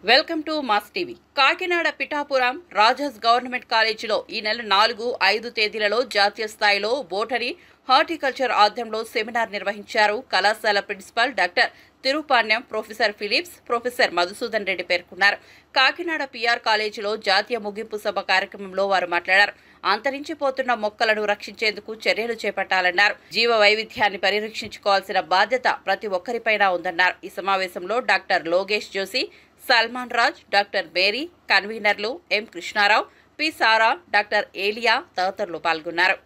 Welcome to mass TV. Kakinada Pithapuram Raja's government కాలేజీలో ఈ నెల 4, 5 తేదీలలో జాతీయ స్థాయిలో బోటనీ హార్టికల్చర్ ఆధ్వర్యంలో సెమినార్ నిర్వహించారు. కళాశాల principal doctor Tirupanyam, professor Phillips, professor Madhusudan Reddy పేర్కొన్నారు. కాకినాడ పిఆర్ కాలేజీలో జాతీయ ముగింపు సభ కార్యక్రమంలో వారు మాట్లాడారు. అంతరించిపోతున్న మొక్కలను రక్షించేందుకు చర్యలు చేపట్టాలన్నారు. జీవ వైవిధ్యాన్ని పరిరక్షించుకోవాల్సిన బాధ్యత ప్రతి ఒక్కరిపైనా ఉందన్నారు. ఈ సమావేశంలో డాక్టర్ లోగేష్ జోషి, సల్మాన్ రాజ్, డాక్టర్ బేరీ, కన్వీనర్లు ఎం కృష్ణారావు, పి సారా, డాక్టర్ ఏలియా తదితరులు పాల్గొన్నారు.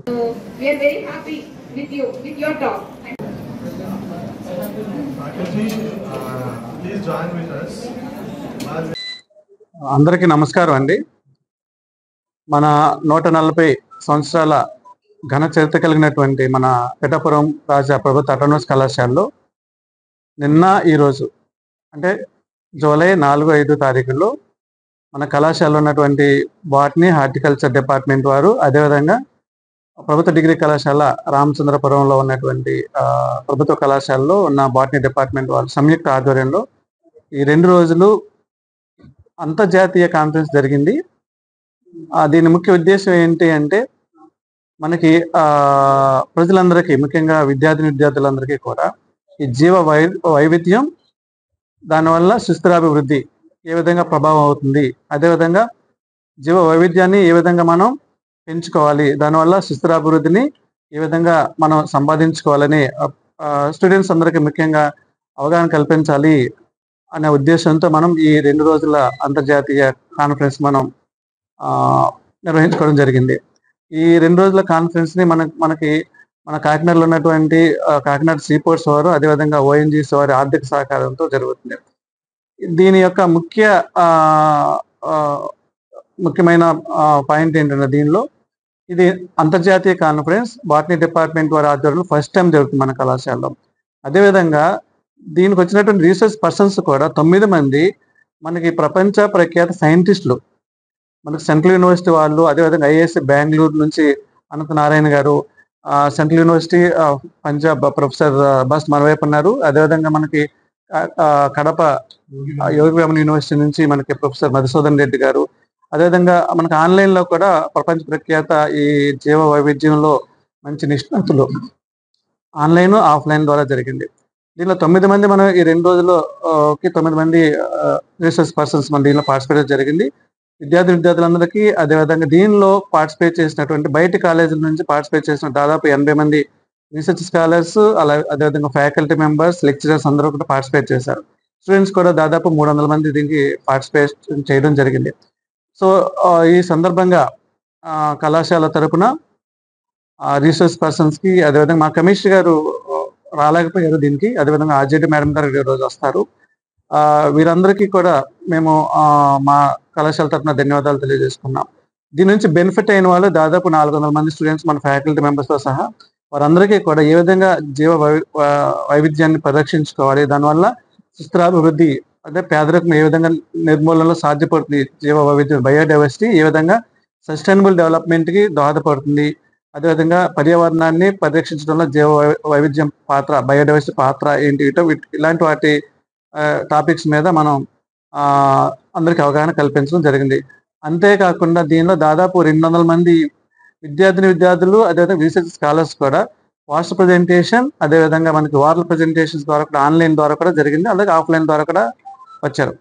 So we are very happy with you, with your talk. Please join with us. అందరికీ నమస్కారం అండి. మన 140 సంవత్సరాల ఘన చరిత్ర కలిగినటువంటి మన పిఠాపురం రాజా ప్రభుత్వ ఆటోనమస్ కళాశాలలో నిన్న ఈరోజు అంటే జూలై 4, 5 తారీఖుల్లో మన కళాశాలలో ఉన్నటువంటి బాటనీ హార్టికల్చర్ డిపార్ట్మెంట్ వారు, అదేవిధంగా ప్రభుత్వ డిగ్రీ కళాశాల రామచంద్రపురంలో ఉన్నటువంటి ప్రభుత్వ కళాశాలలో ఉన్న బాటనీ డిపార్ట్మెంట్ వాళ్ళు సంయుక్త ఆధ్వర్యంలో ఈ 2 రోజులు అంతర్జాతీయ కాన్ఫరెన్స్ జరిగింది. దీని ముఖ్య ఉద్దేశం ఏంటి అంటే మనకి ప్రజలందరికీ, ముఖ్యంగా విద్యార్థులందరికీ కూడా ఈ జీవ వైవిధ్యం, దానివల్ల సుస్థిరాభివృద్ధి ఏ విధంగా ప్రభావం అవుతుంది, అదేవిధంగా జీవ వైవిధ్యాన్ని ఏ విధంగా మనం పెంచుకోవాలి, దానివల్ల సుస్థిరాభివృద్ధిని ఏ విధంగా మనం సంపాదించుకోవాలని స్టూడెంట్స్ అందరికీ ముఖ్యంగా అవగాహన కల్పించాలి అనే ఉద్దేశంతో మనం ఈ 2 రోజుల అంతర్జాతీయ కాన్ఫరెన్స్ మనం నిర్వహించుకోవడం జరిగింది. ఈ 2 రోజుల కాన్ఫరెన్స్ని మనకి మన కాకినాడలో ఉన్నటువంటి కాకినాడ సీపోర్ట్స్ వారు, అదేవిధంగా ఓఎన్జీసీ వారి ఆర్థిక సహకారంతో జరుగుతుంది. దీని యొక్క ముఖ్యమైన పాయింట్ ఏంటంటే, దీనిలో ఇది అంతర్జాతీయ కాన్ఫరెన్స్ బాటనీ డిపార్ట్మెంట్ వారి ఆధ్వర్యంలో ఫస్ట్ టైం జరుగుతుంది మన కళాశాలలో. అదేవిధంగా దీనికి వచ్చినటువంటి రీసెర్చ్ పర్సన్స్ కూడా 9 మంది మనకి ప్రపంచ ప్రఖ్యాత సైంటిస్టులు, మనకి సెంట్రల్ యూనివర్సిటీ వాళ్ళు, అదేవిధంగా ఐఐఎస్సి బెంగళూరు నుంచి అనంత నారాయణ గారు, central university Punjab professor bus మన వైపు ఉన్నారు. అదేవిధంగా మనకి కడప యోగవేమన్ యూనివర్సిటీ నుంచి మనకి ప్రొఫెసర్ మధుసూదన్ రెడ్డి గారు, అదేవిధంగా మనకి ఆన్లైన్లో కూడా ప్రపంచ ప్రఖ్యాత ఈ జీవ వైవిధ్యంలో మంచి నిష్ణాతులు ఆన్లైన్, ఆఫ్లైన్ ద్వారా జరిగింది. దీనిలో 9 మంది మనం ఈ 2 రోజుల్లోకి 9 మంది రీసెర్చ్ పర్సన్స్ మన దీనిలో పార్టిసిపేట్ జరిగింది. విద్యార్థులందరికీ, అదేవిధంగా దీనిలో పార్టిసిపేట్ చేసినటువంటి బయట కాలేజీల నుంచి పార్టిసిపేట్ చేసిన దాదాపు 80 మంది రీసెర్చ్ స్కాలర్స్, అదేవిధంగా ఫ్యాకల్టీ మెంబర్స్, లెక్చరర్స్ అందరూ కూడా పార్టిసిపేట్ చేశారు. స్టూడెంట్స్ కూడా దాదాపు 300 మంది దీనికి పార్టిసిపేట్ చేయడం జరిగింది. సో ఈ సందర్భంగా కళాశాల తరపున రీసెర్చ్ పర్సన్స్కి, అదేవిధంగా మా కమిషనర్ గారు రాలేకపోయారు దీనికి, అదేవిధంగా ఆర్జేడి మేడం గారు ఈరోజు వస్తారు. వీరందరికీ కూడా మేము మా కళాశాల తరఫున ధన్యవాదాలు తెలియజేసుకున్నాం. దీని నుంచి బెనిఫిట్ అయిన వాళ్ళు దాదాపు 400 మంది స్టూడెంట్స్, మన ఫ్యాకల్టీ మెంబర్స్తో సహా వారందరికీ కూడా ఏ విధంగా జీవ వైవిధ్యాన్ని పరిరక్షించుకోవాలి, దానివల్ల సుస్థిరాభివృద్ధి అంటే పేదరికం ఏ విధంగా నిర్మూలనలో సాధ్యపడుతుంది, జీవ వైవిధ్యం బయోడైవర్సిటీ ఏ విధంగా సస్టైనబుల్ డెవలప్మెంట్కి దోహదపడుతుంది, అదేవిధంగా పర్యావరణాన్ని పరిరక్షించడంలో జీవ వైవిధ్యం పాత్ర, బయోడైవర్సిటీ పాత్ర ఏంటి, ఇలాంటి వాటి టాపిక్స్ మీద మనం అందరికి అవగాహన కల్పించడం జరిగింది. అంతేకాకుండా దీనిలో దాదాపు 200 మంది విద్యార్థులు, అదేవిధంగా రీసెర్చ్ స్కాలర్స్ కూడా పోస్టర్ ప్రజెంటేషన్, అదేవిధంగా మనకి ఓరల్ ప్రజెంటేషన్స్ ద్వారా కూడా, ఆన్లైన్ ద్వారా కూడా జరిగింది, అలాగే ఆఫ్లైన్ ద్వారా కూడా వచ్చారు.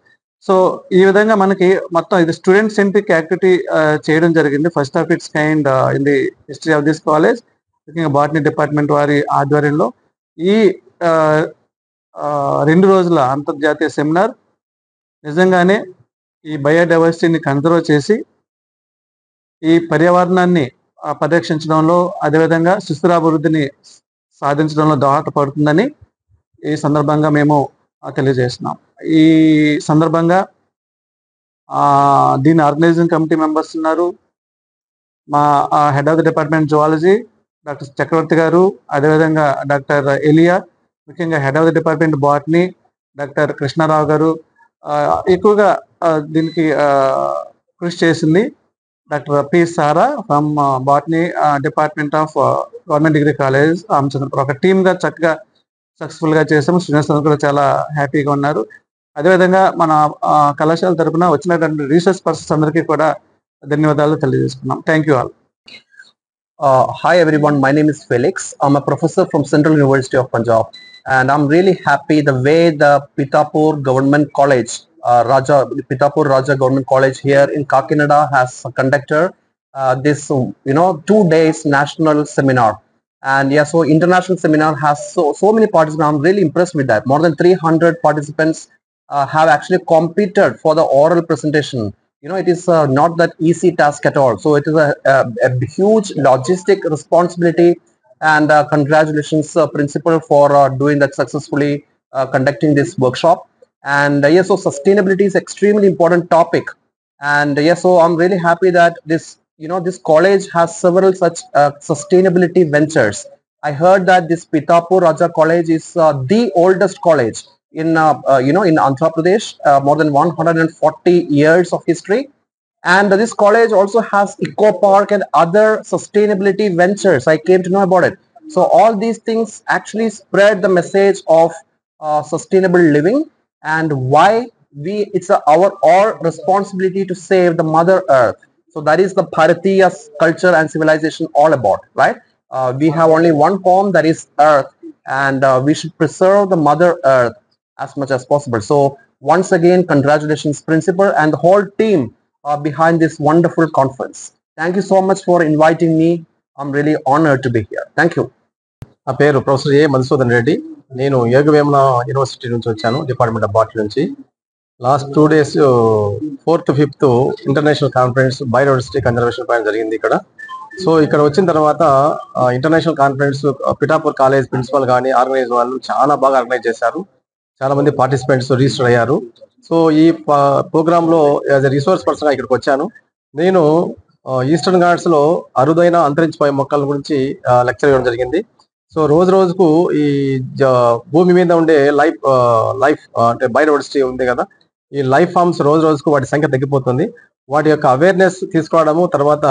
సో ఈ విధంగా మనకి మొత్తం ఇది స్టూడెంట్ సెంట్రిక్ యాక్టివిటీ చేయడం జరిగింది, first of it's kind in the history of this college. ముఖ్యంగా బాటనీ డిపార్ట్మెంట్ వారి ఆధ్వర్యంలో ఈ 2 రోజుల అంతర్జాతీయ సెమినార్ నిజంగానే ఈ బయోడైవర్సిటీని కన్జర్వ్ చేసి ఈ పర్యావరణాన్ని పరిరక్షించడంలో, అదేవిధంగా సుస్థిరాభివృద్ధిని సాధించడంలో దోహదపడుతుందని ఈ సందర్భంగా మేము తెలియజేస్తున్నాం. ఈ సందర్భంగా దీని ఆర్గనైజింగ్ కమిటీ మెంబర్స్ ఉన్నారు. మా head of the department zoology doctor Chakravarthi garu, అదేవిధంగా డాక్టర్ ఎలియా, ముఖ్యంగా head of the department botany doctor Krishna Rao garu ఎక్కువగా దీనికి కృషి చేసింది. Doctor P Sara from botany department of government degree college Ramachandrapuram. ఒక టీమ్గా చక్కగా సక్సెస్ఫుల్గా చేసాము. స్టూడెంట్స్ అందరూ కూడా చాలా హ్యాపీగా ఉన్నారు. అదేవిధంగా మన కళాశాల తరపున వచ్చినటువంటి రీసెర్చ్ పర్సన్స్ అందరికీ కూడా ధన్యవాదాలు తెలియజేసుకున్నాం. Thank you all. Hi everyone, my name is Felix. I'm a professor from Central University of Punjab, and I'm really happy the way the Pitapur Government College, Pitapur Raja Government College here in Kakinada has conducted this 2 days national seminar. And yeah, so international seminar has so many participants. I'm really impressed with that. More than 300 participants have actually competed for the oral presentation. It is not that easy task at all. So it is a huge logistic responsibility, and congratulations principal for doing that successfully, conducting this workshop. And yes, so sustainability is extremely important topic. And yes, so I'm really happy that this college has several such sustainability ventures. I heard that this Pitapur Raja College is the oldest college in in Andhra Pradesh, more than 140 years of history. And this college also has eco park and other sustainability ventures. I came to know about it. So all these things actually spread the message of sustainable living, and why it's our all responsibility to save the Mother Earth. So that is the Bharatiya culture and civilization all about, right? We have only one form, that is Earth, and we should preserve the Mother Earth as much as possible. So once again, congratulations principal and the whole team behind this wonderful conference. Thank you so much for inviting me. I'm really honored to be here. Thank you. నా పేరు professor ఏ మధుసూదన్ రెడ్డి. నేను Yogi Vemana university నుంచి వచ్చాను, department of botany నుంచి. Last 2 days 4th 5th international conference biodiversity conservation point జరిగింది ఇక్కడ. So ఇక్కడ వచ్చిన తర్వాత international conference Pithapur college principal కానీ ఆర్గనైజ్ వాళ్ళు చాలా బాగా ఆర్గనైజ్ చేశారు. చాలా మంది పార్టిసిపెంట్స్ రిజిస్టర్ అయ్యారు. సో ఈ ప్రోగ్రామ్ లో యాజ్ ఎ రిసోర్స్ పర్సన్ గా ఇక్కడికి వచ్చాను. నేను ఈస్టర్న్ ఘాట్స్ లో అరుదైన అంతరించిపోయే మొక్కల గురించి లెక్చర్ ఇవ్వడం జరిగింది. సో రోజు రోజుకు ఈ భూమి మీద ఉండే లైఫ్ అంటే బయోడైవర్సిటీ ఉంది కదా, ఈ లైఫ్ ఫామ్స్ రోజు రోజుకు వాటి సంఖ్య తగ్గిపోతుంది. వాటి యొక్క అవేర్నెస్ తీసుకోవడము, తర్వాత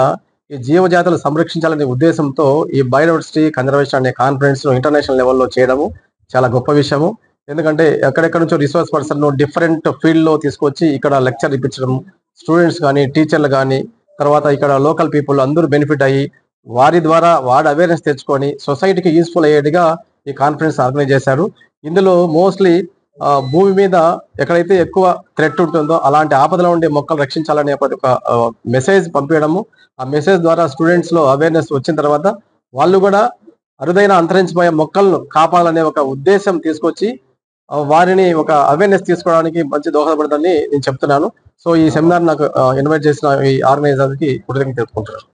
ఈ జీవజాతులు సంరక్షించాలనే ఉద్దేశంతో ఈ బయోడైవర్సిటీ కన్జర్వేషన్ అనే కాన్ఫరెన్స్ ఇంటర్నేషనల్ లెవెల్లో చేయడము చాలా గొప్ప విషయము. ఎందుకంటే ఎక్కడెక్కడ నుంచో రిసోర్స్ పర్సన్ డిఫరెంట్ ఫీల్డ్ లో తీసుకొచ్చి ఇక్కడ లెక్చర్ ఇప్పించడం, స్టూడెంట్స్ కానీ టీచర్లు కానీ తర్వాత ఇక్కడ లోకల్ పీపుల్ అందరూ బెనిఫిట్ అయ్యి వారి ద్వారా వాడి అవేర్నెస్ తెచ్చుకొని సొసైటీకి యూస్ఫుల్ అయ్యేట్టుగా ఈ కాన్ఫరెన్స్ ఆర్గనైజ్ చేశారు. ఇందులో మోస్ట్లీ భూమి మీద ఎక్కడైతే ఎక్కువ థ్రెట్ ఉంటుందో అలాంటి ఆపదలో ఉండే మొక్కలు రక్షించాలనే ఒక మెసేజ్ పంపించడము, ఆ మెసేజ్ ద్వారా స్టూడెంట్స్ లో అవేర్నెస్ వచ్చిన తర్వాత వాళ్ళు కూడా అరుదైన అంతరించిపోయే మొక్కలను కాపాడాలనే ఒక ఉద్దేశం తీసుకొచ్చి వారిని ఒక అవేర్నెస్ తీసుకోవడానికి మంచి దోహదపడుతుందని నేను చెప్తున్నాను. సో ఈ సెమినార్ నాకు ఇన్వైట్ చేసిన ఈ ఆర్గనైజర్కి కృతజ్ఞతలు తెలుపుకుంటున్నాను.